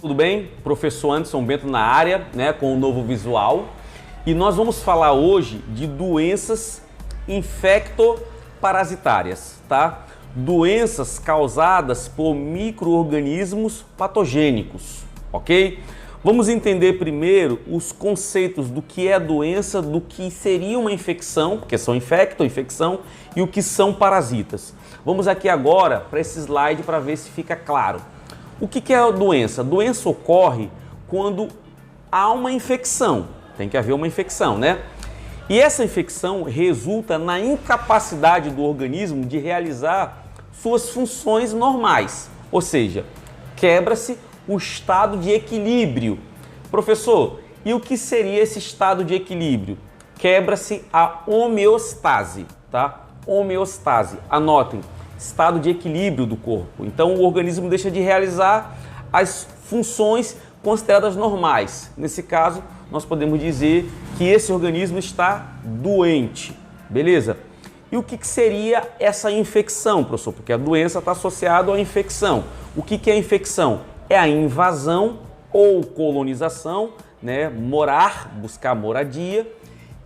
Tudo bem? Professor Anderson Bento na área, né, com o novo visual. E nós vamos falar hoje de doenças infectoparasitárias, tá? Doenças causadas por micro-organismos patogênicos, ok? Vamos entender primeiro os conceitos do que é doença, do que seria uma infecção, porque são infecção, e o que são parasitas. Vamos aqui agora para esse slide para ver se fica claro. O que é a doença? A doença ocorre quando há uma infecção, tem que haver uma infecção, né? E essa infecção resulta na incapacidade do organismo de realizar suas funções normais, ou seja, quebra-se o estado de equilíbrio. Professor, e o que seria esse estado de equilíbrio? Quebra-se a homeostase, tá? Homeostase, anotem, estado de equilíbrio do corpo. Então o organismo deixa de realizar as funções consideradas normais. Nesse caso, nós podemos dizer que esse organismo está doente, beleza? E o que seria essa infecção, professor? Porque a doença está associada à infecção. O que é a infecção? É a invasão ou colonização, né? Morar, buscar moradia,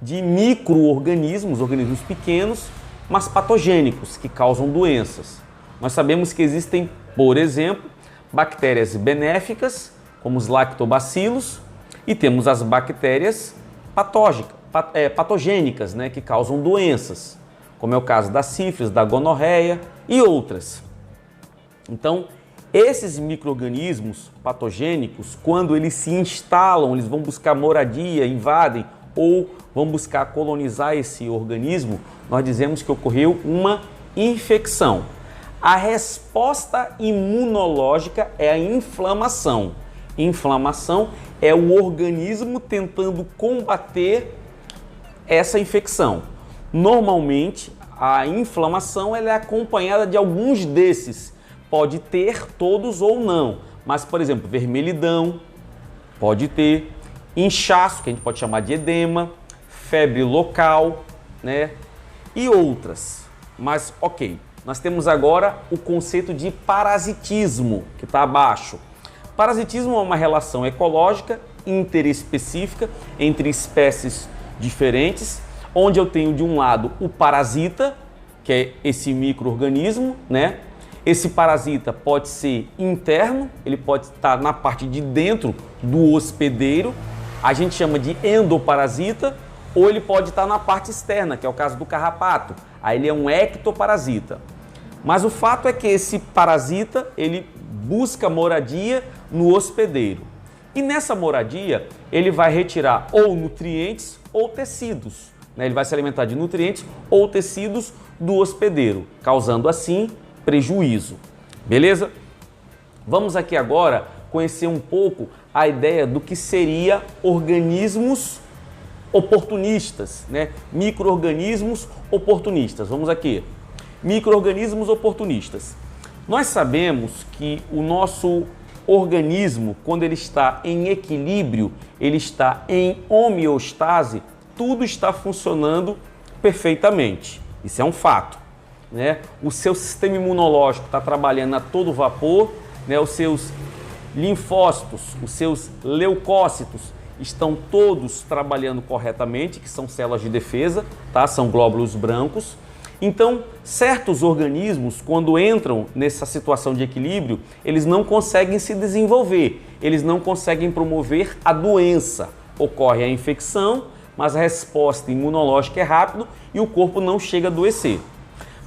de micro-organismos, organismos pequenos, mas patogênicos, que causam doenças. Nós sabemos que existem, por exemplo, bactérias benéficas, como os lactobacilos, e temos as bactérias patogênicas, né, que causam doenças, como é o caso da sífilis, da gonorreia e outras. Então, esses micro-organismos patogênicos, quando eles se instalam, eles vão buscar moradia, invadem ou vão buscar colonizar esse organismo, nós dizemos que ocorreu uma infecção. A resposta imunológica é a inflamação. Inflamação é o organismo tentando combater essa infecção. Normalmente, a inflamação ela é acompanhada de alguns desses. Pode ter todos ou não, mas, por exemplo, vermelhidão, pode ter, inchaço, que a gente pode chamar de edema, febre local, né? E outras. Mas, ok, nós temos agora o conceito de parasitismo, que está abaixo. Parasitismo é uma relação ecológica interespecífica entre espécies diferentes, onde eu tenho de um lado o parasita, que é esse micro-organismo, né? Esse parasita pode ser interno, ele pode estar na parte de dentro do hospedeiro, a gente chama de endoparasita, ou ele pode estar na parte externa, que é o caso do carrapato, aí ele é um ectoparasita. Mas o fato é que esse parasita, ele busca moradia no hospedeiro. E nessa moradia, ele vai retirar ou nutrientes ou tecidos, né? Ele vai se alimentar de nutrientes ou tecidos do hospedeiro, causando assim prejuízo. Beleza? Vamos aqui agora conhecer um pouco a ideia do que seria organismos oportunistas, né? Micro-organismos oportunistas. Vamos aqui. Micro-organismos oportunistas. Nós sabemos que o nosso organismo, quando ele está em equilíbrio, ele está em homeostase, tudo está funcionando perfeitamente. Isso é um fato, né? O seu sistema imunológico está trabalhando a todo vapor, né? Os seus linfócitos, os seus leucócitos estão todos trabalhando corretamente, que são células de defesa, tá? São glóbulos brancos. Então, certos organismos, quando entram nessa situação de equilíbrio, eles não conseguem se desenvolver, eles não conseguem promover a doença. Ocorre a infecção, mas a resposta imunológica é rápida e o corpo não chega a adoecer.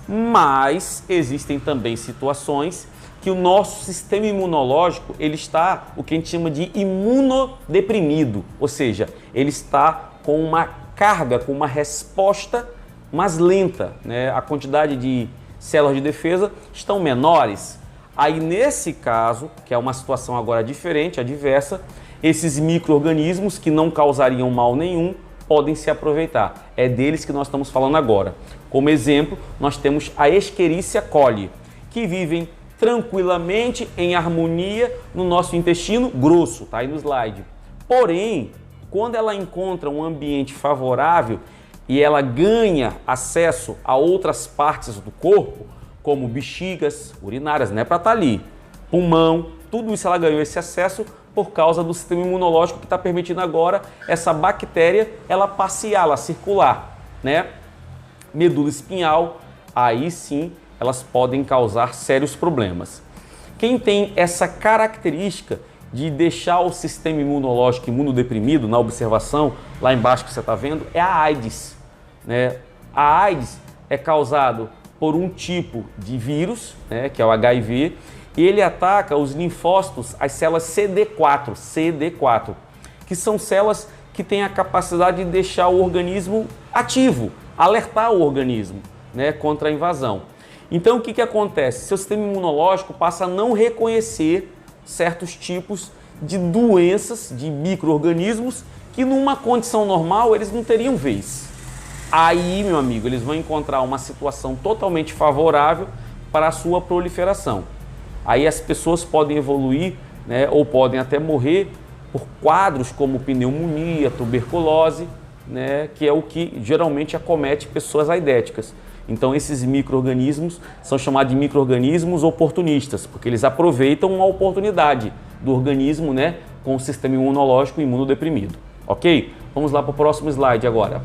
Mas existem também situações que o nosso sistema imunológico ele está o que a gente chama de imunodeprimido, ou seja, ele está com uma carga, com uma resposta mais lenta, né? A quantidade de células de defesa estão menores. Aí nesse caso, que é uma situação agora diferente, adversa, esses micro-organismos que não causariam mal nenhum podem se aproveitar. É deles que nós estamos falando agora. Como exemplo, nós temos a Escherichia coli, que vivem tranquilamente, em harmonia no nosso intestino grosso, tá aí no slide. Porém, quando ela encontra um ambiente favorável e ela ganha acesso a outras partes do corpo, como bexigas urinárias, não é para estar ali, pulmão, tudo isso ela ganhou esse acesso por causa do sistema imunológico que está permitindo agora essa bactéria ela passear, ela circular, né? Medula espinhal, aí sim elas podem causar sérios problemas. Quem tem essa característica de deixar o sistema imunológico imunodeprimido, na observação, lá embaixo que você está vendo, é a AIDS, né? A AIDS é causado por um tipo de vírus, né, que é o HIV, e ele ataca os linfócitos, as células CD4, que são células que têm a capacidade de deixar o organismo ativo, alertar o organismo, né, contra a invasão. Então o que acontece? Seu sistema imunológico passa a não reconhecer certos tipos de doenças, de micro-organismos, que numa condição normal eles não teriam vez. Aí, meu amigo, eles vão encontrar uma situação totalmente favorável para a sua proliferação. Aí as pessoas podem evoluir, né, ou podem até morrer por quadros como pneumonia, tuberculose, né, que é o que geralmente acomete pessoas aidéticas. Então esses micro-organismos são chamados de micro-organismos oportunistas, porque eles aproveitam uma oportunidade do organismo, né, com o sistema imunológico imunodeprimido. Ok? Vamos lá para o próximo slide agora.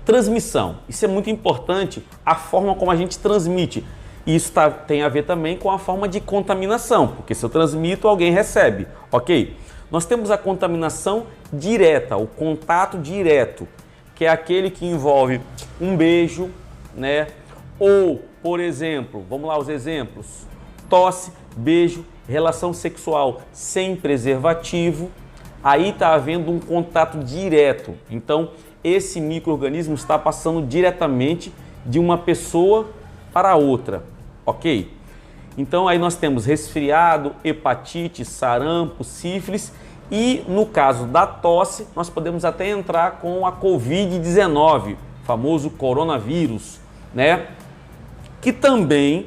Transmissão. Isso é muito importante, a forma como a gente transmite. E isso tem a ver também com a forma de contaminação, porque se eu transmito, alguém recebe. Ok? Nós temos a contaminação direta, o contato direto, que é aquele que envolve um beijo, né? Ou, por exemplo, vamos lá os exemplos: tosse, beijo, relação sexual sem preservativo. Aí está havendo um contato direto. Então, esse micro-organismo está passando diretamente de uma pessoa para outra, ok? Então, aí nós temos resfriado, hepatite, sarampo, sífilis e, no caso da tosse, nós podemos até entrar com a Covid-19, famoso coronavírus, né? Que também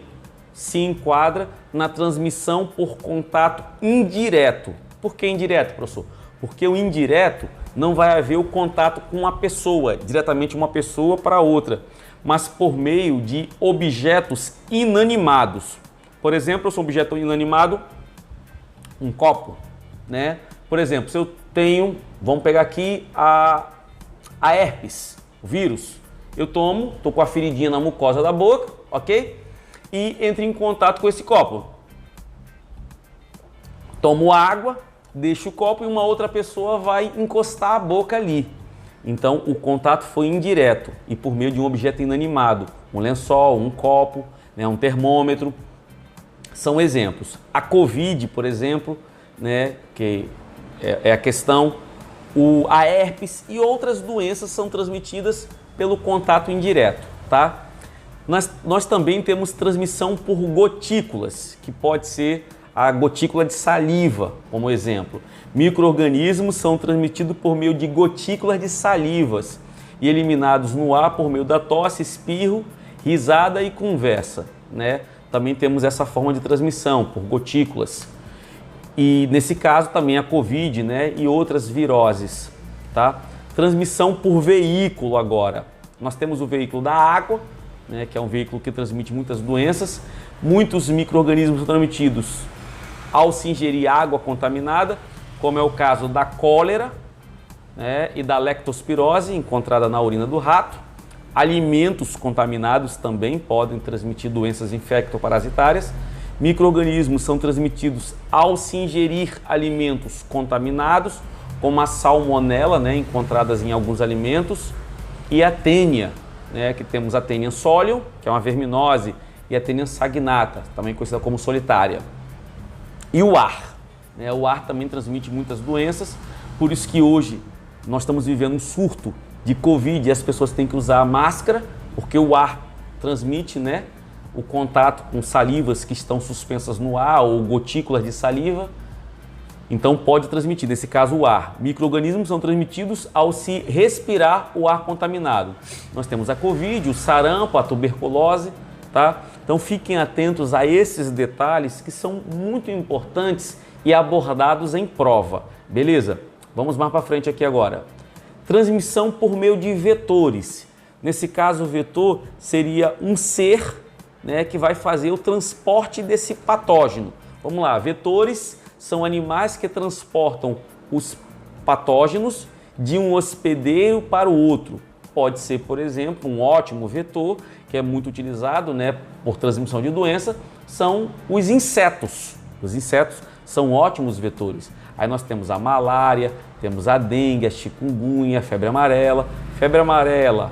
se enquadra na transmissão por contato indireto. Por que indireto, professor? Porque o indireto não vai haver o contato com a pessoa, diretamente uma pessoa para outra, mas por meio de objetos inanimados. Por exemplo, eu sou um objeto inanimado, um copo, né? Por exemplo, se eu tenho, vamos pegar aqui a herpes, o vírus, eu tomo, estou com a feridinha na mucosa da boca, ok? E entro em contato com esse copo. Tomo água, deixo o copo e uma outra pessoa vai encostar a boca ali. Então o contato foi indireto e por meio de um objeto inanimado, um lençol, um copo, né, um termômetro, são exemplos. A Covid, por exemplo, né, que é a questão, a herpes e outras doenças são transmitidas pelo contato indireto, tá? Nós também temos transmissão por gotículas, que pode ser a gotícula de saliva, como exemplo. Micro-organismos são transmitidos por meio de gotículas de salivas e eliminados no ar por meio da tosse, espirro, risada e conversa, né? Também temos essa forma de transmissão por gotículas. E nesse caso também a Covid, né, e outras viroses, tá? Transmissão por veículo agora. Nós temos o veículo da água, né, que é um veículo que transmite muitas doenças. Muitos micro-organismos são transmitidos ao se ingerir água contaminada, como é o caso da cólera, né, e da lectospirose, encontrada na urina do rato. Alimentos contaminados também podem transmitir doenças infectoparasitárias. Micro-organismos são transmitidos ao se ingerir alimentos contaminados, como a salmonela, né, encontradas em alguns alimentos, e a tênia, né, que temos a tênia solium, que é uma verminose, e a tênia saginata, também conhecida como solitária. E o ar, né, o ar também transmite muitas doenças, por isso que hoje nós estamos vivendo um surto de Covid e as pessoas têm que usar máscara, porque o ar transmite, né, o contato com salivas que estão suspensas no ar ou gotículas de saliva. Então pode transmitir, nesse caso, o ar. Micro-organismos são transmitidos ao se respirar o ar contaminado. Nós temos a Covid, o sarampo, a tuberculose, tá? Então fiquem atentos a esses detalhes que são muito importantes e abordados em prova, beleza? Vamos mais para frente aqui agora. Transmissão por meio de vetores. Nesse caso, o vetor seria um ser, né, que vai fazer o transporte desse patógeno. Vamos lá, vetores são animais que transportam os patógenos de um hospedeiro para o outro. Pode ser, por exemplo, um ótimo vetor, que é muito utilizado, né, por transmissão de doença, são os insetos. Os insetos são ótimos vetores. Aí nós temos a malária, temos a dengue, a chikungunya, a febre amarela. Febre amarela,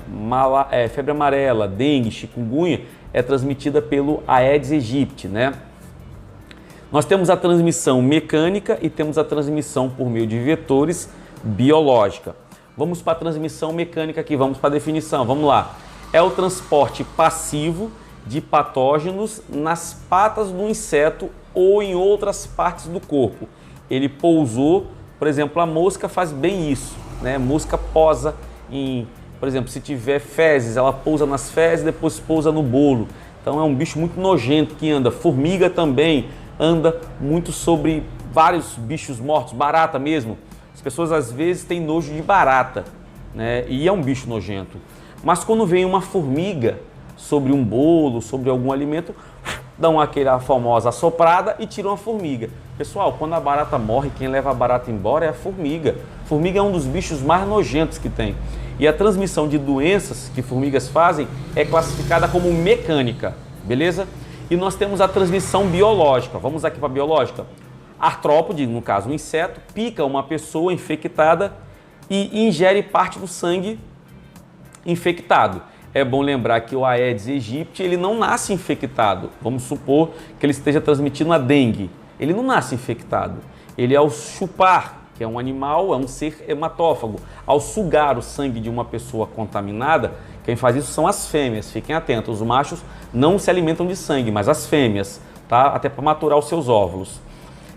dengue, chikungunya é transmitida pelo Aedes aegypti, né? Nós temos a transmissão mecânica e temos a transmissão por meio de vetores biológica. Vamos para a transmissão mecânica aqui, vamos para a definição, vamos lá. É o transporte passivo de patógenos nas patas do inseto ou em outras partes do corpo. Ele pousou, por exemplo, a mosca faz bem isso, né? Mosca posa em, por exemplo, se tiver fezes, ela pousa nas fezes, depois pousa no bolo. Então é um bicho muito nojento que anda. Formiga também anda muito sobre vários bichos mortos, barata mesmo. As pessoas às vezes têm nojo de barata, né? E é um bicho nojento. Mas quando vem uma formiga sobre um bolo, sobre algum alimento, dão aquela famosa assoprada e tiram a formiga. Pessoal, quando a barata morre, quem leva a barata embora é a formiga. Formiga é um dos bichos mais nojentos que tem. E a transmissão de doenças que formigas fazem é classificada como mecânica, beleza? E nós temos a transmissão biológica. Vamos aqui para a biológica. Artrópode, no caso um inseto, pica uma pessoa infectada e ingere parte do sangue infectado. É bom lembrar que o Aedes aegypti, ele não nasce infectado. Vamos supor que ele esteja transmitindo a dengue. Ele não nasce infectado. Ele, ao chupar, que é um animal, é um ser hematófago, ao sugar o sangue de uma pessoa contaminada, quem faz isso são as fêmeas. Fiquem atentos, os machos não se alimentam de sangue, mas as fêmeas, tá? Até para maturar os seus óvulos.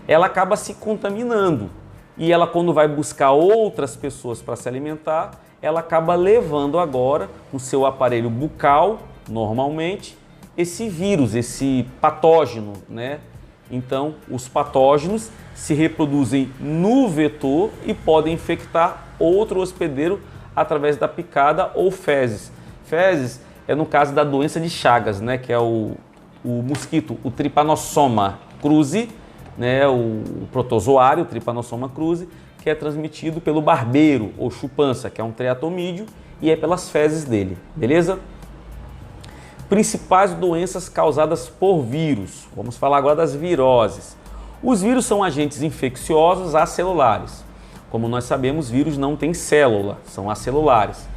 Ela acaba se contaminando e ela, quando vai buscar outras pessoas para se alimentar, ela acaba levando agora no seu aparelho bucal, normalmente, esse vírus, esse patógeno, né? Então, os patógenos se reproduzem no vetor e podem infectar outro hospedeiro através da picada ou fezes. Fezes é no caso da doença de Chagas, né? Que é o mosquito, o Trypanosoma cruzi, né? O protozoário, o Trypanosoma cruzi, que é transmitido pelo barbeiro ou chupança, que é um treatomídeo, e é pelas fezes dele, beleza? Principais doenças causadas por vírus. Vamos falar agora das viroses. Os vírus são agentes infecciosos acelulares. Como nós sabemos, vírus não tem célula, são acelulares.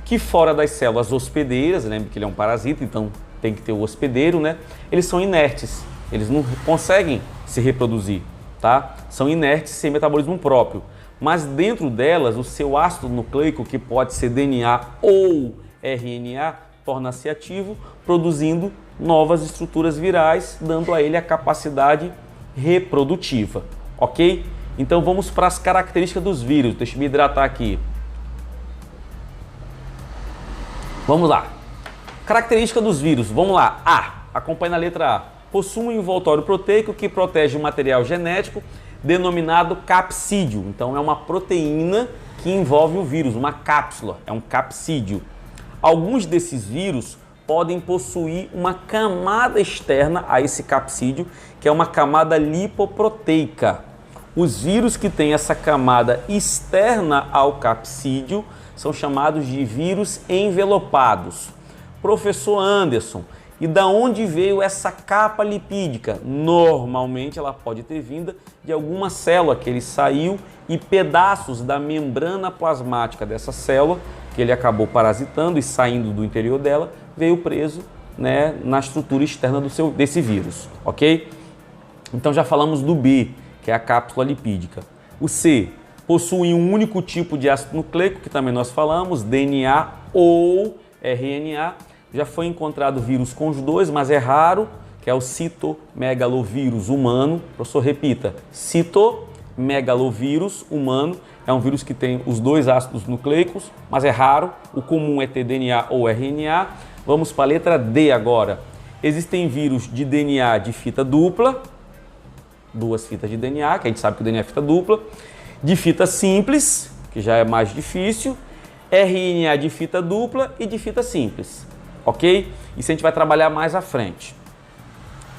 Que fora das células hospedeiras, lembre que ele é um parasita, então tem que ter o hospedeiro, né? Eles são inertes, eles não conseguem se reproduzir, tá? São inertes sem metabolismo próprio. Mas dentro delas, o seu ácido nucleico, que pode ser DNA ou RNA, torna-se ativo, produzindo novas estruturas virais, dando a ele a capacidade reprodutiva, ok? Então vamos para as características dos vírus. Deixa eu me hidratar aqui. Vamos lá. Característica dos vírus. Vamos lá. A. Acompanhe na letra A. Possui um envoltório proteico que protege o material genético denominado capsídeo. Então é uma proteína que envolve o vírus, uma cápsula, é um capsídeo. Alguns desses vírus podem possuir uma camada externa a esse capsídeo, que é uma camada lipoproteica. Os vírus que têm essa camada externa ao capsídeo são chamados de vírus envelopados. Professor Anderson, e da onde veio essa capa lipídica? Normalmente ela pode ter vindo de alguma célula que ele saiu e pedaços da membrana plasmática dessa célula, que ele acabou parasitando e saindo do interior dela, veio preso, né, na estrutura externa desse vírus, ok? Então já falamos do B, que é a cápsula lipídica. O C possui um único tipo de ácido nucleico, que também nós falamos, DNA ou RNA. Já foi encontrado vírus com os dois, mas é raro, que é o citomegalovírus humano. Professor, repita, citomegalovírus humano. É um vírus que tem os dois ácidos nucleicos, mas é raro. O comum é ter DNA ou RNA. Vamos para a letra D agora. Existem vírus de DNA de fita dupla, duas fitas de DNA, que a gente sabe que o DNA é fita dupla, de fita simples, que já é mais difícil, RNA de fita dupla e de fita simples, ok? Isso a gente vai trabalhar mais à frente.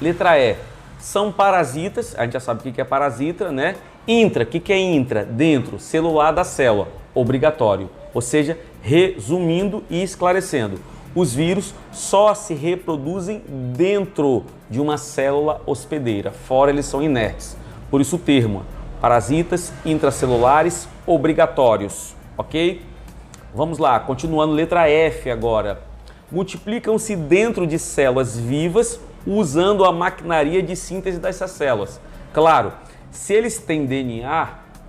Letra E. são parasitas, a gente já sabe o que é parasita, né? Intra, o que é intra? Dentro, celular da célula, obrigatório. Ou seja, resumindo e esclarecendo, os vírus só se reproduzem dentro de uma célula hospedeira, fora eles são inertes. Por isso o termo, parasitas intracelulares obrigatórios, ok? Vamos lá, continuando, letra F agora. Multiplicam-se dentro de células vivas usando a maquinaria de síntese dessas células. Claro, se eles têm DNA,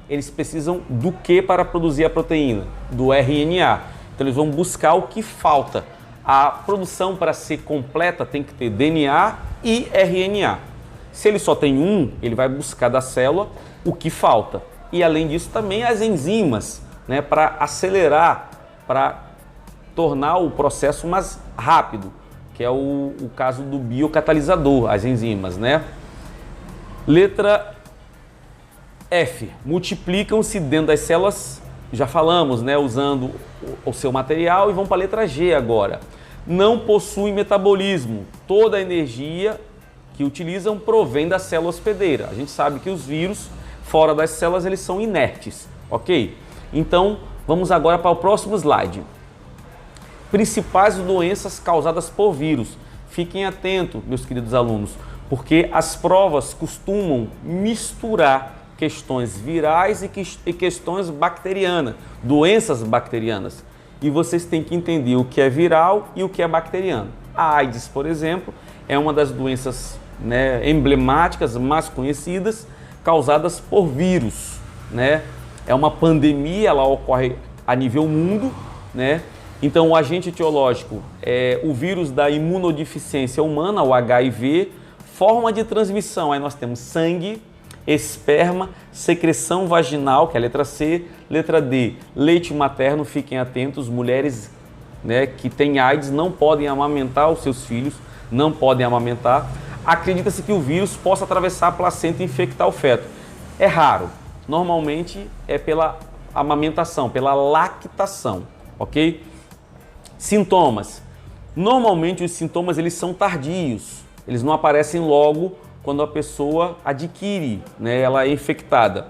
eles precisam do que para produzir a proteína? Do RNA. Então eles vão buscar o que falta. A produção para ser completa tem que ter DNA e RNA. Se ele só tem um, ele vai buscar da célula o que falta. E além disso também as enzimas, né, para acelerar, para tornar o processo mais rápido, que é o caso do biocatalisador, as enzimas, né? Letra F, multiplicam-se dentro das células, já falamos, né, usando o seu material, e vão para a letra G agora. Não possuem metabolismo, toda a energia que utilizam provém da célula hospedeira. A gente sabe que os vírus, fora das células, eles são inertes, ok? Então, vamos agora para o próximo slide. Principais doenças causadas por vírus. Fiquem atentos, meus queridos alunos, porque as provas costumam misturar questões virais e questões bacterianas, doenças bacterianas. E vocês têm que entender o que é viral e o que é bacteriano. A AIDS, por exemplo, é uma das doenças, né, emblemáticas, mais conhecidas, causadas por vírus, né? É uma pandemia, ela ocorre a nível mundo, né? Então, o agente etiológico é o vírus da imunodeficiência humana, o HIV, forma de transmissão, aí nós temos sangue, esperma, secreção vaginal, que é a letra C, letra D, leite materno, fiquem atentos, mulheres, né, que têm AIDS não podem amamentar os seus filhos, não podem amamentar. Acredita-se que o vírus possa atravessar a placenta e infectar o feto. É raro, normalmente é pela amamentação, pela lactação, ok? Sintomas. Normalmente os sintomas eles são tardios, eles não aparecem logo quando a pessoa adquire, né, ela é infectada.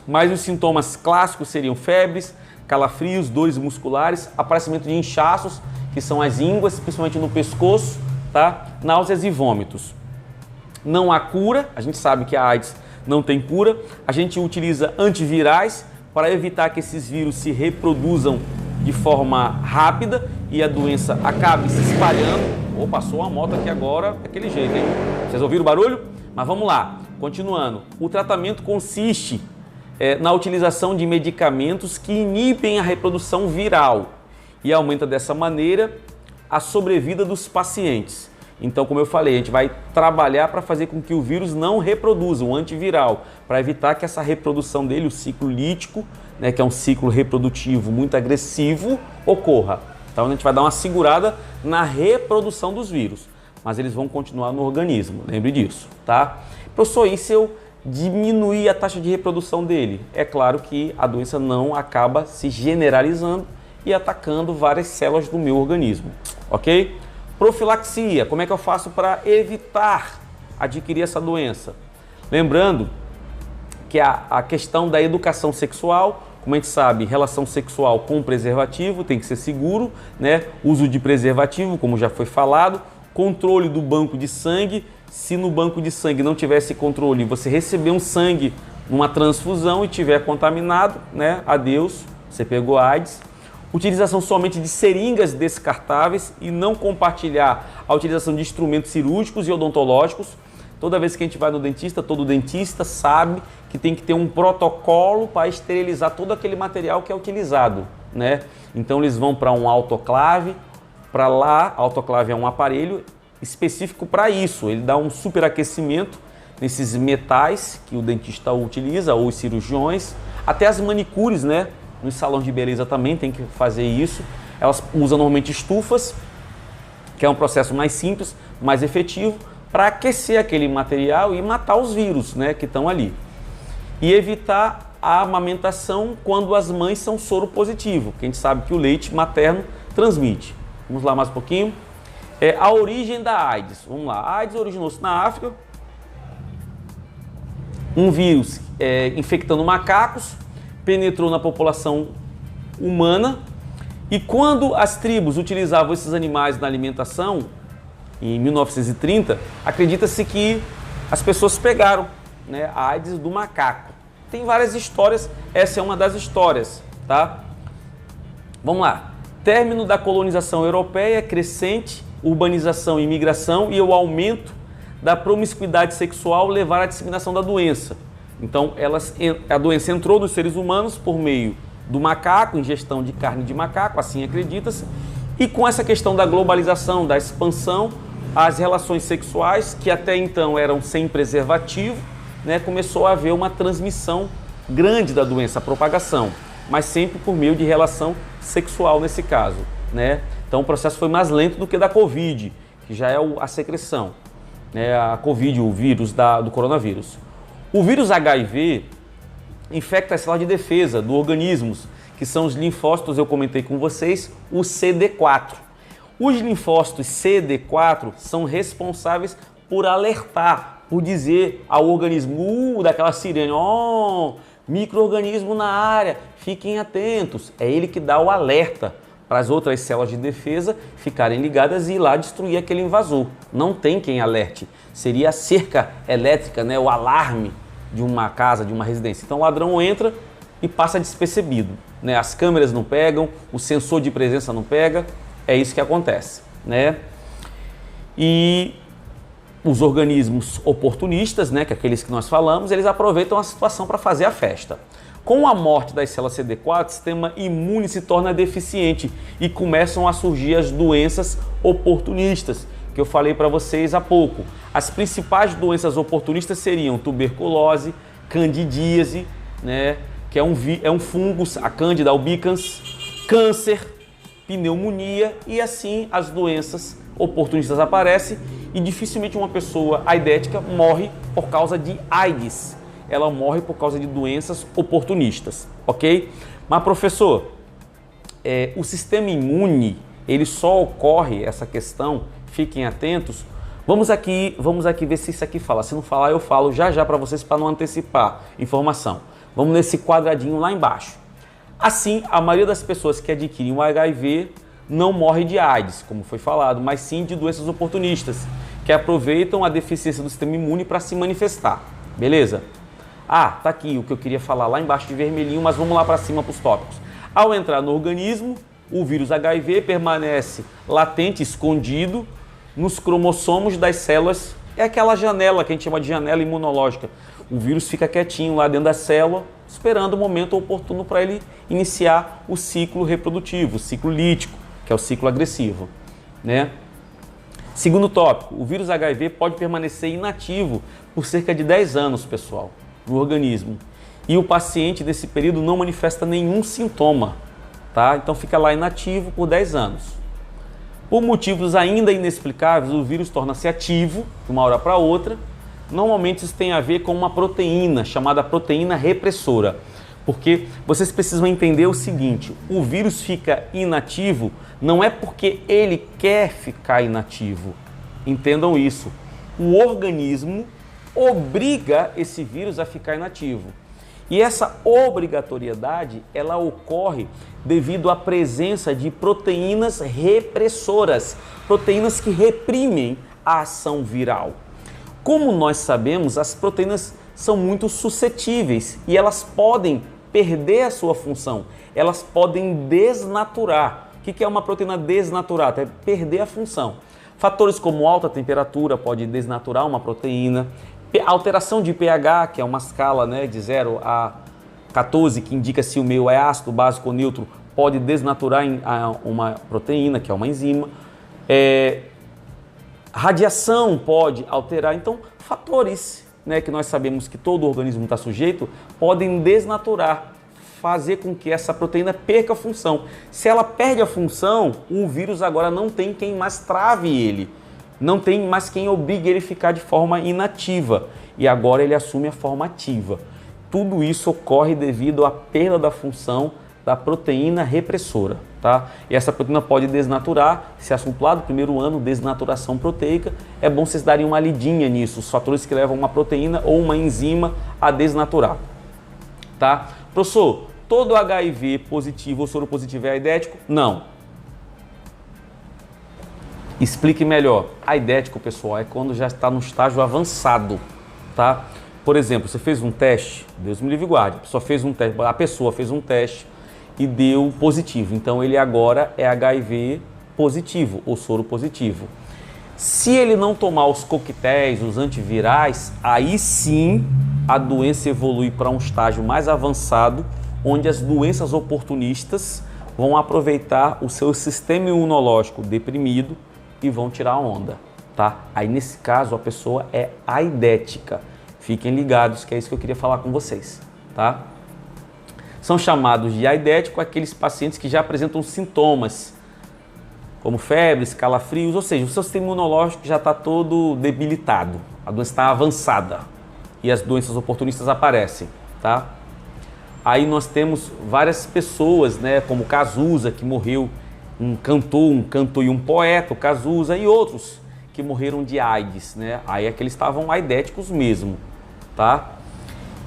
Mas os sintomas clássicos seriam febres, calafrios, dores musculares, aparecimento de inchaços, que são as ínguas, principalmente no pescoço, tá? Náuseas e vômitos. Não há cura, a gente sabe que a AIDS não tem cura. A gente utiliza antivirais para evitar que esses vírus se reproduzam de forma rápida e a doença acabe se espalhando. Oh, passou uma moto aqui agora, daquele jeito, hein? Vocês ouviram o barulho? Mas vamos lá, continuando. O tratamento consiste na utilização de medicamentos que inibem a reprodução viral e aumenta dessa maneira a sobrevida dos pacientes. Então, como eu falei, a gente vai trabalhar para fazer com que o vírus não reproduza, um antiviral, para evitar que essa reprodução dele, o ciclo lítico, né, que é um ciclo reprodutivo muito agressivo, ocorra. Então, a gente vai dar uma segurada na reprodução dos vírus, mas eles vão continuar no organismo, lembre disso, tá? Professor, e se eu diminuir a taxa de reprodução dele? É claro que a doença não acaba se generalizando e atacando várias células do meu organismo, ok? Profilaxia, como é que eu faço para evitar adquirir essa doença? Lembrando que a questão da educação sexual, como a gente sabe, relação sexual com preservativo tem que ser seguro, né? Uso de preservativo, como já foi falado, controle do banco de sangue. Se no banco de sangue não tiver esse controle, você receber um sangue numa transfusão e tiver contaminado, né? Adeus, você pegou AIDS. Utilização somente de seringas descartáveis e não compartilhar a utilização de instrumentos cirúrgicos e odontológicos. Toda vez que a gente vai no dentista, todo dentista sabe que tem que ter um protocolo para esterilizar todo aquele material que é utilizado, né? Então eles vão para um autoclave, para lá, autoclave é um aparelho específico para isso, ele dá um superaquecimento nesses metais que o dentista utiliza, ou os cirurgiões, até as manicures, né? Nos salões de beleza também tem que fazer isso. Elas usam normalmente estufas, que é um processo mais simples, mais efetivo, para aquecer aquele material e matar os vírus, né, que estão ali. E evitar a amamentação quando as mães são soro positivo, porque a gente sabe que o leite materno transmite. Vamos lá mais um pouquinho. A origem da AIDS. Vamos lá. A AIDS originou-se na África, um vírus infectando macacos, penetrou na população humana, e quando as tribos utilizavam esses animais na alimentação, em 1930, acredita-se que as pessoas pegaram, né, a AIDS do macaco. Tem várias histórias, essa é uma das histórias, tá? Vamos lá. Término da colonização europeia, crescente urbanização e imigração e o aumento da promiscuidade sexual levaram à disseminação da doença. Então, a doença entrou nos seres humanos por meio do macaco, ingestão de carne de macaco, assim acredita-se, e com essa questão da globalização, da expansão, as relações sexuais, que até então eram sem preservativo, né, começou a haver uma transmissão grande da doença, a propagação, mas sempre por meio de relação sexual nesse caso, né? Então o processo foi mais lento do que da Covid, que já é a secreção, né? A Covid, o vírus do coronavírus. O vírus HIV infecta as células de defesa do organismo, que são os linfócitos, eu comentei com vocês, o CD4. Os linfócitos CD4 são responsáveis por alertar, por dizer ao organismo, daquela sirene, micro-organismo na área, fiquem atentos. É ele que dá o alerta para as outras células de defesa ficarem ligadas e ir lá destruir aquele invasor. Não tem quem alerte. Seria a cerca elétrica, né, o alarme de uma casa, de uma residência. Então o ladrão entra e passa despercebido, né? As câmeras não pegam, o sensor de presença não pega, é isso que acontece, né? E os organismos oportunistas, né, que é aqueles que nós falamos, eles aproveitam a situação para fazer a festa. Com a morte das células CD4, o sistema imune se torna deficiente e começam a surgir as doenças oportunistas, que eu falei para vocês há pouco. As principais doenças oportunistas seriam tuberculose, candidíase, né, que é um fungo, a Candida albicans, câncer, pneumonia, e assim as doenças oportunistas aparecem e dificilmente uma pessoa aidética morre por causa de AIDS. Ela morre por causa de doenças oportunistas, ok? Mas, professor, o sistema imune, ele só ocorre, essa questão, fiquem atentos. Vamos aqui ver se isso aqui fala. Se não falar, eu falo já para vocês para não antecipar informação. Vamos nesse quadradinho lá embaixo. Assim, a maioria das pessoas que adquirem o HIV não morre de AIDS, como foi falado, mas sim de doenças oportunistas, que aproveitam a deficiência do sistema imune para se manifestar. Beleza? Tá aqui o que eu queria falar lá embaixo de vermelhinho, mas vamos lá para cima para os tópicos. Ao entrar no organismo, o vírus HIV permanece latente, escondido nos cromossomos das células. É aquela janela que a gente chama de janela imunológica. O vírus fica quietinho lá dentro da célula, esperando o momento oportuno para ele iniciar o ciclo reprodutivo, o ciclo lítico, que é o ciclo agressivo, né? Segundo tópico, o vírus HIV pode permanecer inativo por cerca de 10 anos, pessoal, no organismo. E o paciente nesse período não manifesta nenhum sintoma, tá? Então fica lá inativo por 10 anos. Por motivos ainda inexplicáveis, o vírus torna-se ativo de uma hora para outra. Normalmente isso tem a ver com uma proteína chamada proteína repressora. Porque vocês precisam entender o seguinte, o vírus fica inativo não é porque ele quer ficar inativo. Entendam isso. O organismo obriga esse vírus a ficar inativo. E essa obrigatoriedade, ela ocorre devido à presença de proteínas repressoras, proteínas que reprimem a ação viral. Como nós sabemos, as proteínas são muito suscetíveis e elas podem perder a sua função, elas podem desnaturar. O que é uma proteína desnaturada? É perder a função. Fatores como alta temperatura pode desnaturar uma proteína, alteração de pH, que é uma escala, né, de 0 a 14, que indica se o meio é ácido, básico ou neutro, pode desnaturar uma proteína, que é uma enzima. Radiação pode alterar. Então, fatores, né, que nós sabemos que todo organismo está sujeito, podem desnaturar, fazer com que essa proteína perca a função. Se ela perde a função, o vírus agora não tem quem mais trave ele. Não tem mais quem obrigue ele a ficar de forma inativa e agora ele assume a forma ativa. Tudo isso ocorre devido à perda da função da proteína repressora, tá? E essa proteína pode desnaturar, esse assunto lá do primeiro ano, desnaturação proteica, é bom vocês darem uma lidinha nisso, os fatores que levam uma proteína ou uma enzima a desnaturar, tá? Professor, todo HIV positivo ou soropositivo é aidético? Não. Explique melhor. Aidético, pessoal, é quando já está no estágio avançado, tá? Por exemplo, você fez um teste, Deus me livre e guarde, a pessoa fez um teste e deu positivo. Então ele agora é HIV positivo ou soro positivo. Se ele não tomar os coquetéis, os antivirais, aí sim a doença evolui para um estágio mais avançado, onde as doenças oportunistas vão aproveitar o seu sistema imunológico deprimido e vão tirar a onda, tá? Aí nesse caso a pessoa é aidética. Fiquem ligados que é isso que eu queria falar com vocês, tá? São chamados de aidético aqueles pacientes que já apresentam sintomas, como febres, calafrios, ou seja, o seu sistema imunológico já está todo debilitado, a doença está avançada e as doenças oportunistas aparecem, tá? Aí nós temos várias pessoas, né, como Cazuza, que morreu, um cantor e um poeta, o Cazuza, e outros que morreram de AIDS, né? Aí é que eles estavam aidéticos mesmo, tá?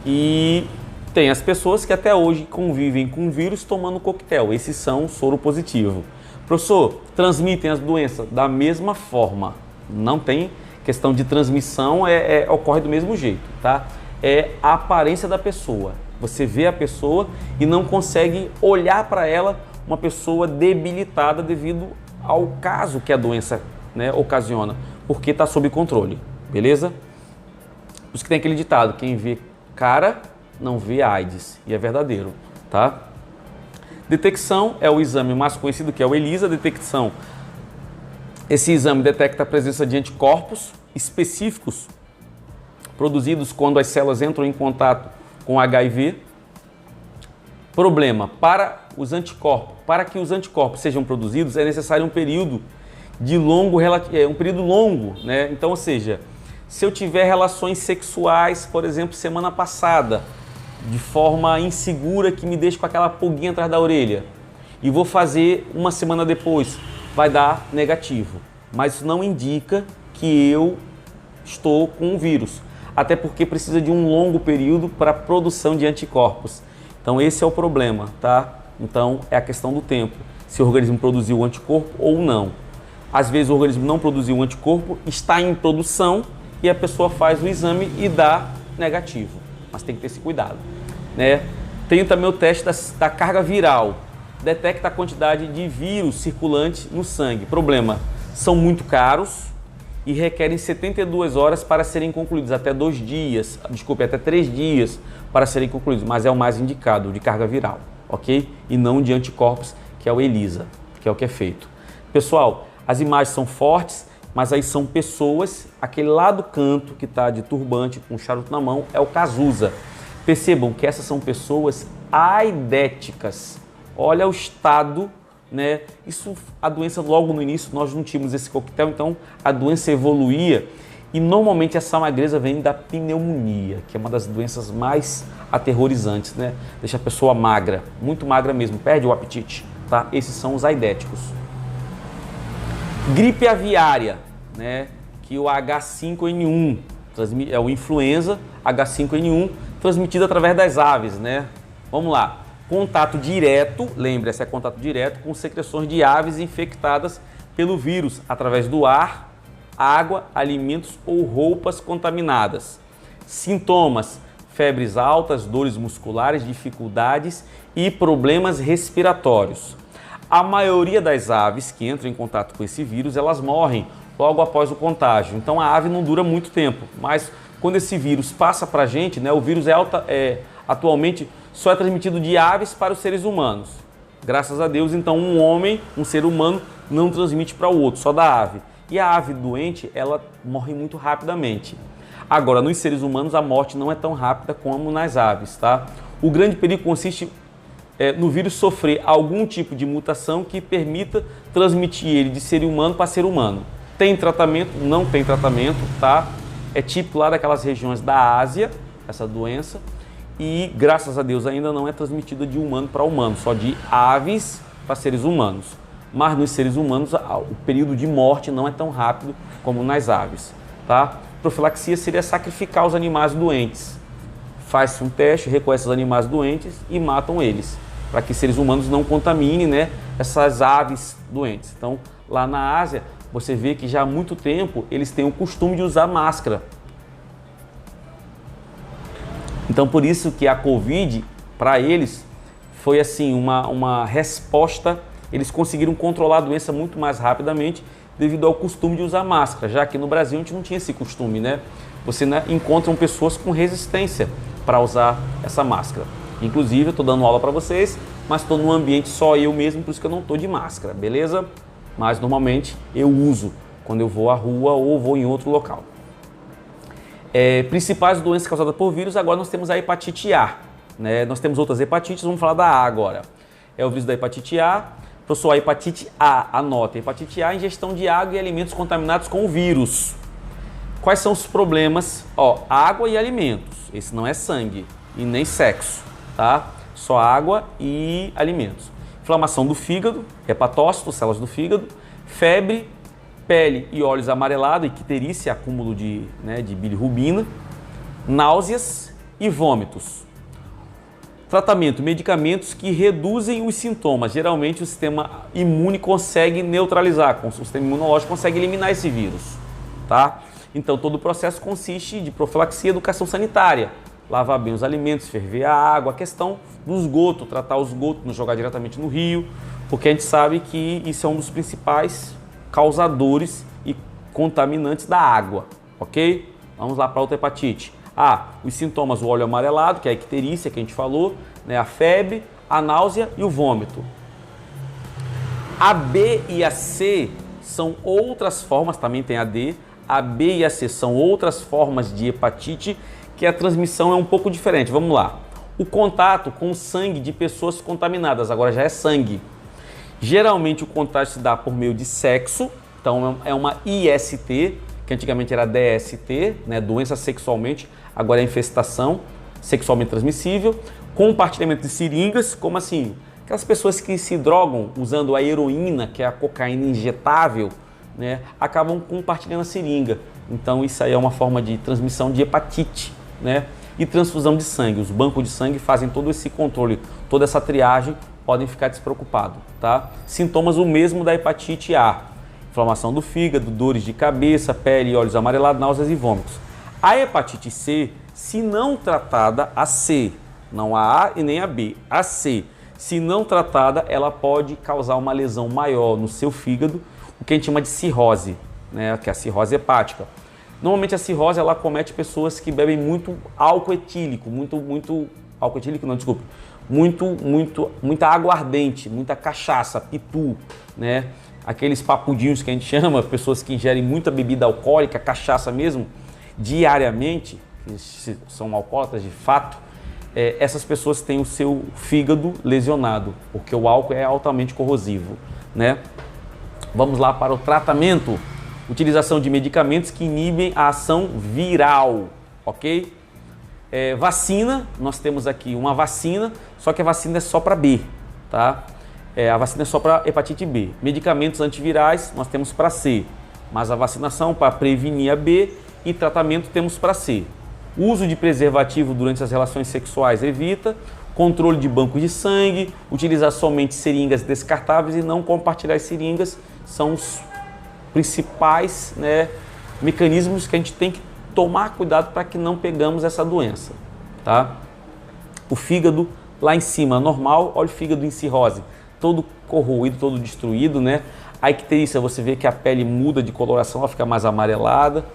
E tem as pessoas que até hoje convivem com o vírus tomando coquetel, esses são soro positivo. Professor, transmitem as doenças da mesma forma, não tem questão de transmissão, ocorre do mesmo jeito, tá? É a aparência da pessoa, você vê a pessoa e não consegue olhar para ela, uma pessoa debilitada devido ao caso que a doença, né, ocasiona, porque está sob controle, beleza? Por isso que tem aquele ditado, quem vê cara não vê AIDS, e é verdadeiro, tá? Detecção é o exame mais conhecido, que é o ELISA. Detecção, esse exame detecta a presença de anticorpos específicos produzidos quando as células entram em contato com HIV. Problema, para que os anticorpos sejam produzidos é necessário um período longo, né? Então, ou seja, se eu tiver relações sexuais, por exemplo, semana passada, de forma insegura que me deixa com aquela pulguinha atrás da orelha, e vou fazer uma semana depois, vai dar negativo. Mas isso não indica que eu estou com o vírus, até porque precisa de um longo período para a produção de anticorpos. Então esse é o problema, tá? Então é a questão do tempo, se o organismo produziu o anticorpo ou não. Às vezes o organismo não produziu o anticorpo, está em produção e a pessoa faz o exame e dá negativo. Mas tem que ter esse cuidado, né? Tem também o teste da carga viral, detecta a quantidade de vírus circulante no sangue. Problema, são muito caros e requerem 72 horas para serem concluídos, até 3 dias para serem concluídos, mas é o mais indicado, de carga viral, ok? E não de anticorpos, que é o ELISA, que é o que é feito. Pessoal, as imagens são fortes, mas aí são pessoas, aquele lá do canto que está de turbante com um charuto na mão é o Cazuza. Percebam que essas são pessoas aidéticas. Olha o estado, né? Isso, a doença logo no início, nós não tínhamos esse coquetel, então a doença evoluía e normalmente essa magreza vem da pneumonia, que é uma das doenças mais aterrorizantes, né? Deixa a pessoa magra, muito magra mesmo, perde o apetite, tá? Esses são os aidéticos. Gripe aviária, né, que o H5N1 é o influenza H5N1 transmitido através das aves, né? Vamos lá. Contato direto, lembre-se, é contato direto com secreções de aves infectadas pelo vírus através do ar, água, alimentos ou roupas contaminadas. Sintomas: febres altas, dores musculares, dificuldades e problemas respiratórios. A maioria das aves que entram em contato com esse vírus, elas morrem logo após o contágio. Então a ave não dura muito tempo, mas quando esse vírus passa para a gente, né, o vírus atualmente só é transmitido de aves para os seres humanos. Graças a Deus, então um ser humano não transmite para o outro, só da ave. E a ave doente, ela morre muito rapidamente. Agora, nos seres humanos, a morte não é tão rápida como nas aves, tá? O grande perigo consiste no vírus sofrer algum tipo de mutação que permita transmitir ele de ser humano para ser humano. Tem tratamento? Não tem tratamento, tá? É típico lá daquelas regiões da Ásia, essa doença. e graças a Deus ainda não é transmitida de humano para humano, só de aves para seres humanos. Mas nos seres humanos o período de morte não é tão rápido como nas aves, tá? Profilaxia seria sacrificar os animais doentes. Faz-se um teste, reconhece os animais doentes e matam eles, para que seres humanos não contaminem, né, essas aves doentes. Então, lá na Ásia, você vê que já há muito tempo eles têm o costume de usar máscara. Então, por isso que a Covid, para eles, foi assim uma resposta. Eles conseguiram controlar a doença muito mais rapidamente devido ao costume de usar máscara, já que no Brasil a gente não tinha esse costume, né? Você, né, encontra pessoas com resistência para usar essa máscara. Inclusive, eu estou dando aula para vocês, mas estou num ambiente só eu mesmo, por isso que eu não estou de máscara, beleza? Mas normalmente eu uso quando eu vou à rua ou vou em outro local. Principais doenças causadas por vírus, agora nós temos a hepatite A, né? Nós temos outras hepatites, vamos falar da A agora. É o vírus da hepatite A. Professor, a hepatite A, anota, hepatite A, ingestão de água e alimentos contaminados com o vírus. Quais são os problemas? Ó, água e alimentos, esse não é sangue e nem sexo, tá? Só água e alimentos. Inflamação do fígado, hepatócito, células do fígado, febre, pele e olhos amarelados, icterícia, acúmulo de bilirrubina, náuseas e vômitos. Tratamento, medicamentos que reduzem os sintomas. Geralmente o sistema imune consegue neutralizar, o sistema imunológico consegue eliminar esse vírus, tá? Então todo o processo consiste de profilaxia e educação sanitária. Lavar bem os alimentos, ferver a água, a questão do esgoto, tratar o esgoto, não jogar diretamente no rio, porque a gente sabe que isso é um dos principais causadores e contaminantes da água, ok? Vamos lá para outra hepatite. Os sintomas, o olho amarelado, que é a icterícia que a gente falou, né? A febre, a náusea e o vômito. A B e a C são outras formas, também tem a D, a B e a C são outras formas de hepatite que a transmissão é um pouco diferente. Vamos lá. O contato com o sangue de pessoas contaminadas, agora já é sangue. Geralmente o contágio se dá por meio de sexo, então é uma IST, que antigamente era DST, né, doença sexualmente, agora é infestação sexualmente transmissível, compartilhamento de seringas, como assim? Aquelas pessoas que se drogam usando a heroína, que é a cocaína injetável, né, acabam compartilhando a seringa. Então isso aí é uma forma de transmissão de hepatite, né? E transfusão de sangue. Os bancos de sangue fazem todo esse controle, toda essa triagem, podem ficar despreocupados, tá? Sintomas o mesmo da hepatite A. Inflamação do fígado, dores de cabeça, pele e olhos amarelados, náuseas e vômitos. A hepatite C, se não tratada, a C, não a A e nem a B, a C, se não tratada, ela pode causar uma lesão maior no seu fígado, o que a gente chama de cirrose, né? Que é a cirrose hepática. Normalmente a cirrose ela acomete pessoas que bebem muito álcool etílico, álcool etílico não, desculpa, muita aguardente, muita cachaça, pitu, né? Aqueles papudinhos que a gente chama, pessoas que ingerem muita bebida alcoólica, cachaça mesmo, diariamente, que são alcoólatras de fato, essas pessoas têm o seu fígado lesionado, porque o álcool é altamente corrosivo, né? Vamos lá para o tratamento. Utilização de medicamentos que inibem a ação viral, ok? Vacina, nós temos aqui uma vacina, só que a vacina é só para B, tá? A vacina é só para hepatite B. Medicamentos antivirais nós temos para C, mas a vacinação para prevenir a B e tratamento temos para C. Uso de preservativo durante as relações sexuais evita, controle de banco de sangue, utilizar somente seringas descartáveis e não compartilhar as seringas são os principais, né, mecanismos que a gente tem que tomar cuidado para que não pegamos essa doença, tá? O fígado lá em cima normal, olha o fígado em cirrose, todo corroído, todo destruído, né? A icterícia, você vê que a pele muda de coloração, ela fica mais amarelada.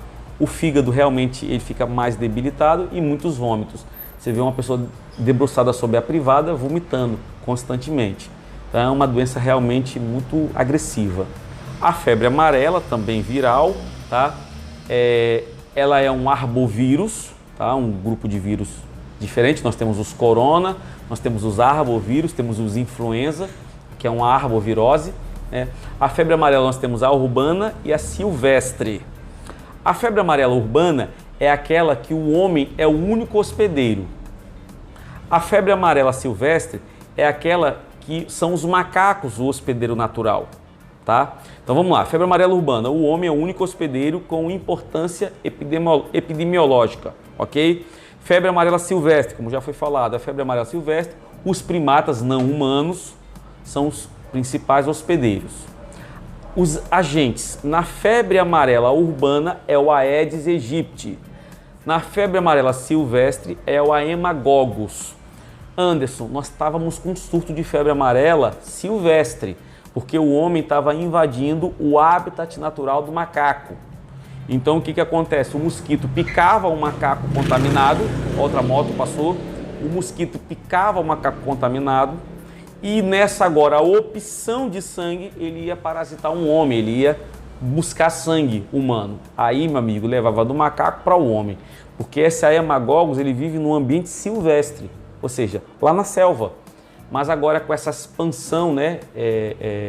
O fígado realmente ele fica mais debilitado e muitos vômitos. Você vê uma pessoa debruçada sobre a privada vomitando constantemente. Então é uma doença realmente muito agressiva. A febre amarela, também viral, tá? Ela é um arbovírus, tá? Um grupo de vírus diferente. Nós temos os corona, nós temos os arbovírus, temos os influenza, que é uma arbovirose, né? A febre amarela nós temos a urbana e a silvestre. A febre amarela urbana é aquela que o homem é o único hospedeiro. A febre amarela silvestre é aquela que são os macacos o hospedeiro natural, tá? Então vamos lá, febre amarela urbana, o homem é o único hospedeiro com importância epidemiológica, ok? Febre amarela silvestre, como já foi falado, a febre amarela silvestre, os primatas não humanos são os principais hospedeiros. Os agentes na febre amarela urbana é o Aedes aegypti, na febre amarela silvestre é o Haemococcus. Anderson, nós estávamos com um surto de febre amarela silvestre, porque o homem estava invadindo o habitat natural do macaco. Então o que acontece? O mosquito picava o macaco contaminado, outra moto passou, o mosquito picava o macaco contaminado e nessa agora a opção de sangue ele ia parasitar um homem, ele ia buscar sangue humano. Aí, meu amigo, levava do macaco para o homem, porque esse Haemococcus ele vive num ambiente silvestre, ou seja, lá na selva. Mas agora com essa expansão, né,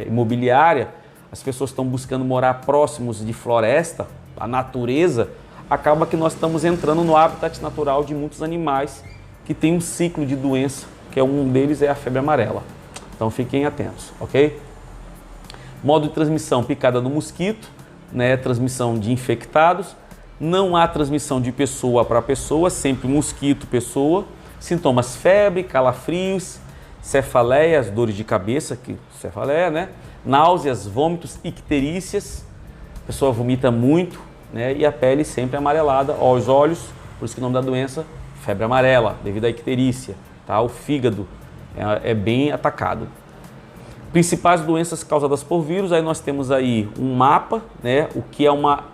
imobiliária, as pessoas estão buscando morar próximos de floresta, a natureza, acaba que nós estamos entrando no habitat natural de muitos animais que tem um ciclo de doença, que é um deles é a febre amarela. Então fiquem atentos, ok? Modo de transmissão, picada do mosquito, né, transmissão de infectados, não há transmissão de pessoa para pessoa, sempre mosquito, pessoa. Sintomas: febre, calafrios, cefaleias, dores de cabeça, que cefaleia, né? Náuseas, vômitos, icterícias, a pessoa vomita muito, né? E a pele sempre amarelada, os olhos, por isso que o nome da doença, febre amarela, devido à icterícia, tá? O fígado é bem atacado. Principais doenças causadas por vírus, aí nós temos aí um mapa, né? O que é uma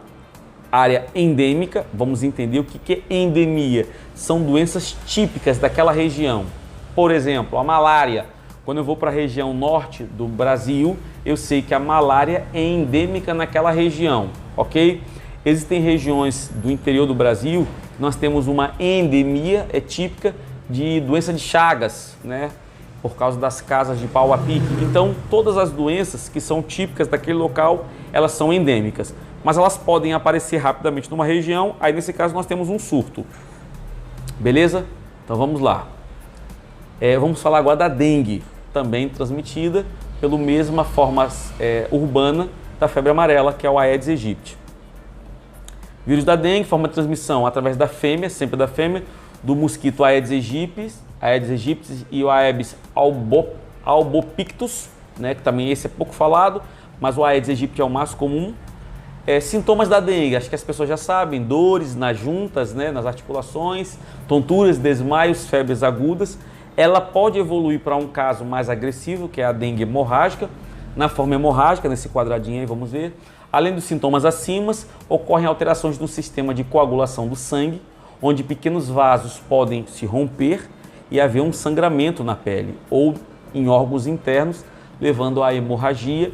área endêmica, vamos entender o que é endemia. São doenças típicas daquela região. Por exemplo, a malária. Quando eu vou para a região norte do Brasil, eu sei que a malária é endêmica naquela região, ok? Existem regiões do interior do Brasil, nós temos uma endemia, é típica de doença de Chagas, né? Por causa das casas de pau a pique. Então, todas as doenças que são típicas daquele local, elas são endêmicas. Mas elas podem aparecer rapidamente numa região, aí nesse caso nós temos um surto. Beleza? Então vamos lá. Vamos falar agora da dengue, também transmitida pela mesma forma urbana da febre amarela, que é o Aedes aegypti. Vírus da dengue, forma de transmissão através da fêmea, sempre da fêmea, do mosquito Aedes aegypti e o Aedes albopictus, né, que também esse é pouco falado, mas o Aedes aegypti é o mais comum. Sintomas da dengue, acho que as pessoas já sabem: dores nas juntas, né, nas articulações, tonturas, desmaios, febres agudas. Ela pode evoluir para um caso mais agressivo, que é a dengue hemorrágica. Na forma hemorrágica, nesse quadradinho aí, vamos ver. Além dos sintomas acima, ocorrem alterações no sistema de coagulação do sangue, onde pequenos vasos podem se romper e haver um sangramento na pele ou em órgãos internos, levando à hemorragia,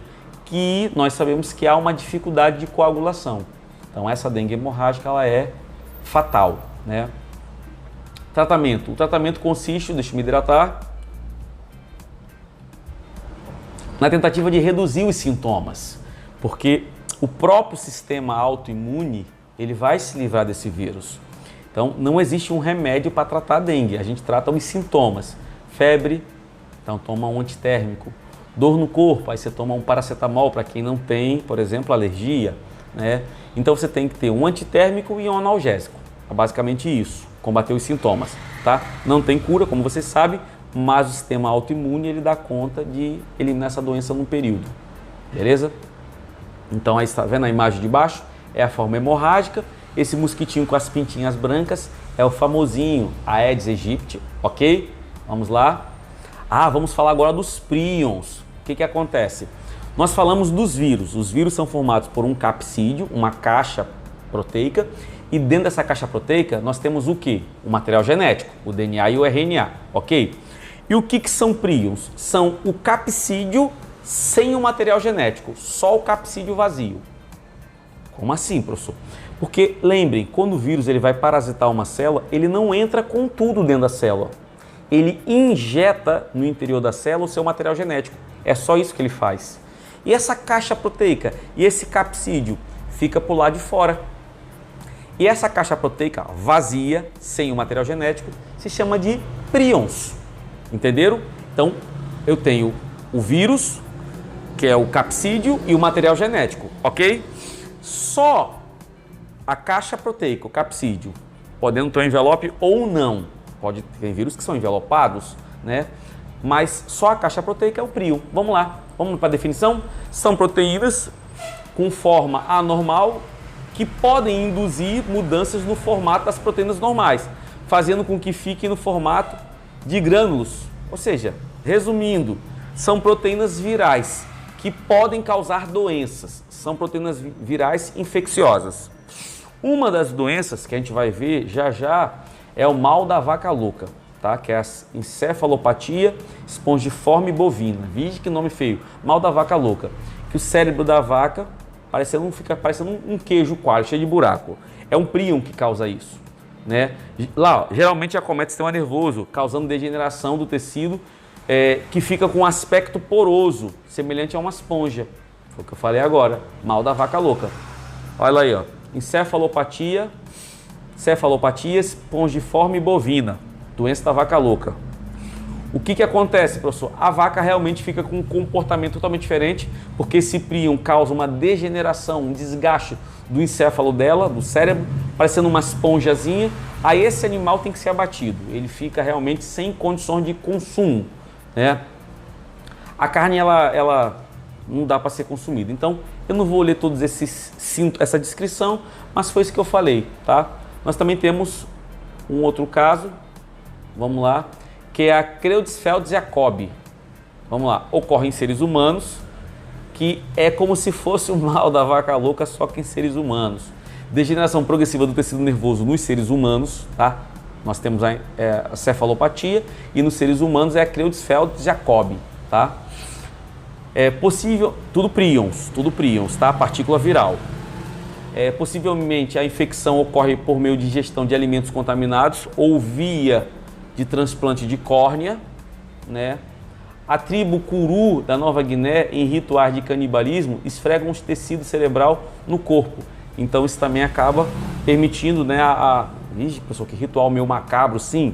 que nós sabemos que há uma dificuldade de coagulação. Então essa dengue hemorrágica ela é fatal, né? Tratamento. O tratamento consiste, deixa eu me hidratar, na tentativa de reduzir os sintomas, porque o próprio sistema autoimune ele vai se livrar desse vírus. Então não existe um remédio para tratar a dengue, a gente trata os sintomas. Febre, então toma um antitérmico. Dor no corpo, aí você toma um paracetamol para quem não tem, por exemplo, alergia, né? Então você tem que ter um antitérmico e um analgésico. É basicamente isso, combater os sintomas, tá? Não tem cura, como você sabe, mas o sistema autoimune ele dá conta de eliminar essa doença num período, beleza? Então aí está vendo a imagem de baixo? É a forma hemorrágica. Esse mosquitinho com as pintinhas brancas é o famosinho Aedes aegypti, ok? Vamos lá. Vamos falar agora dos prions. O que acontece? Nós falamos dos vírus. Os vírus são formados por um capsídeo, uma caixa proteica, e dentro dessa caixa proteica nós temos o quê? O material genético, o DNA e o RNA, ok? E o que são prions? São o capsídeo sem o material genético, só o capsídeo vazio. Como assim, professor? Porque lembrem, quando o vírus ele vai parasitar uma célula, ele não entra com tudo dentro da célula. Ele injeta no interior da célula o seu material genético. É só isso que ele faz. E essa caixa proteica e esse capsídeo fica por lá de fora. E essa caixa proteica vazia, sem o material genético, se chama de príons. Entenderam? Então, eu tenho o vírus, que é o capsídeo, e o material genético, ok? Só a caixa proteica, o capsídeo, podendo ter um envelope ou não. Pode ter vírus que são envelopados, né? Mas só a caixa proteica é o príon. Vamos lá, vamos para a definição? São proteínas com forma anormal que podem induzir mudanças no formato das proteínas normais, fazendo com que fiquem no formato de grânulos. Ou seja, resumindo, são proteínas virais que podem causar doenças. São proteínas virais infecciosas. Uma das doenças que a gente vai ver já já é o mal da vaca louca, tá? Que é a encefalopatia espongiforme bovina. Vide que nome feio, mal da vaca louca. Que o cérebro da vaca fica parecendo um queijo coalho, cheio de buraco. É um príon que causa isso, né? Lá, ó, geralmente acomete o sistema nervoso, causando degeneração do tecido, que fica com um aspecto poroso, semelhante a uma esponja. Foi o que eu falei agora, mal da vaca louca. Olha aí, ó, encefalopatia espongiforme bovina, doença da vaca louca. O que acontece, professor? A vaca realmente fica com um comportamento totalmente diferente, porque esse príon causa uma degeneração, um desgaste do encéfalo dela, do cérebro, parecendo uma esponjazinha. Aí esse animal tem que ser abatido, ele fica realmente sem condições de consumo, né? A carne, ela não dá para ser consumida. Então, eu não vou ler todos essa descrição, mas foi isso que eu falei, tá? Nós também temos um outro caso, vamos lá, que é a Creutzfeldt-Jakob. Vamos lá, ocorre em seres humanos, que é como se fosse o mal da vaca louca, só que em seres humanos. Degeneração progressiva do tecido nervoso nos seres humanos, tá? Nós temos a cefalopatia e nos seres humanos é a Creutzfeldt-Jakob, tá? É possível, tudo príons, tá? Partícula viral. Possivelmente a infecção ocorre por meio de ingestão de alimentos contaminados ou via de transplante de córnea, né? A tribo Kuru da Nova Guiné, em rituais de canibalismo, esfregam os tecidos cerebral no corpo. Então isso também acaba permitindo, né, Ixi, pessoal, que ritual meio macabro, sim,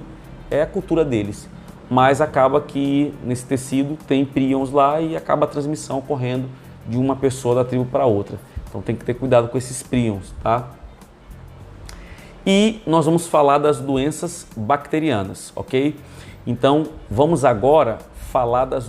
é a cultura deles. Mas acaba que nesse tecido tem príons lá e acaba a transmissão ocorrendo de uma pessoa da tribo para outra. Então tem que ter cuidado com esses príons, tá? E nós vamos falar das doenças bacterianas, ok? Então vamos agora falar das